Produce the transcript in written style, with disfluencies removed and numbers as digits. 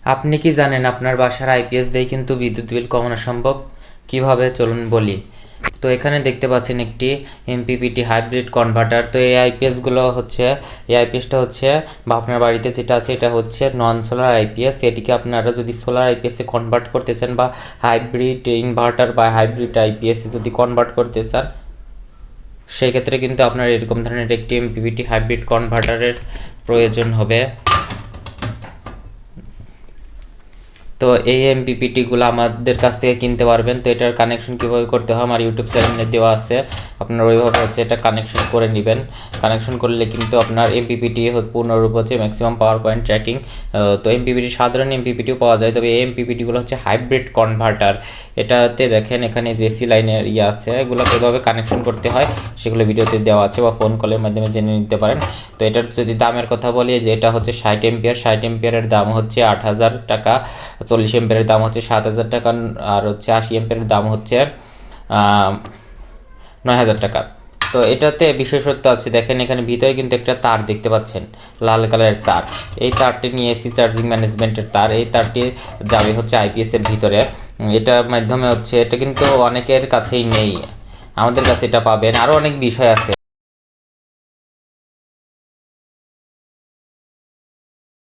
আপনি কি জানেন আপনার বাসার আইপিএস দিয়ে কিন্তু বিদ্যুৎ বিল কমানো সম্ভব? কিভাবে চলুন বলি। তো এখানে দেখতে পাচ্ছেন একটি এমপিপিটি হাইব্রিড কনভার্টার। তো এই আইপিএসটা হচ্ছে বা আপনার বাড়িতে যেটা আছে এটা হচ্ছে নন সোলার আইপিএস। এটিকে আপনারা যদি সোলার আইপিএসে কনভার্ট করতে চান বা হাইব্রিড ইনভার্টার বা হাইব্রিড আইপিএসে যদি কনভার্ট করতে চান, সেই ক্ষেত্রে কিন্তু আপনার এরকম ধরনের একটি এমপিপিটি হাইব্রিড কনভার্টারের প্রয়োজন হবে। তো এই এমপিপিটিগুলো আমাদের কাছ থেকে কিনতে পারবেন। তো এটার কানেকশন কীভাবে করতে হয় আমার ইউটিউব চ্যানেলে দেওয়া আছে, আপনারা ওইভাবে এটা কানেকশন করে নেবেন। কানেকশন করলে কিন্তু আপনার এমপিপিটি পূর্ণরূপ হচ্ছে ম্যাক্সিমাম পাওয়ার পয়েন্ট ট্র্যাকিং। তো এমপিপিটি সাধারণ এমপিপিটিও পাওয়া যায়, তবে এই এমপিপিটিগুলো হচ্ছে হাইব্রিড কনভার্টার। এটাতে দেখেন এখানে যে এসি লাইনের আছে, এগুলো কীভাবে কানেকশন করতে হয় সেগুলো ভিডিওতে দেওয়া আছে, বা ফোন কলের মাধ্যমে জেনে নিতে পারেন। তো এটার যদি দামের কথা বলি, যে এটা হচ্ছে 60 এম্পিয়ারের দাম হচ্ছে 8,000 টাকা, 40 এম্পিয়ারের দাম হচ্ছে 7,000 টাকা, আর হচ্ছে 80 এম্পিয়ারের দাম হচ্ছে 9,000 টাকা। তো এটাতে বিশেষত্ব আছে, দেখেন এখানে ভিতরে কিন্তু একটা তার দেখতে পাচ্ছেন, লাল কালারের তার। এই তারটি নিয়ে এসি চার্জিং ম্যানেজমেন্টের তার। এই তারটি যাবে হচ্ছে আইপিএসের ভিতরে। এটার মাধ্যমে হচ্ছে, এটা কিন্তু অনেকের কাছেই নেই, আমাদের কাছে এটা পাবেন। আরও অনেক বিষয় আছে।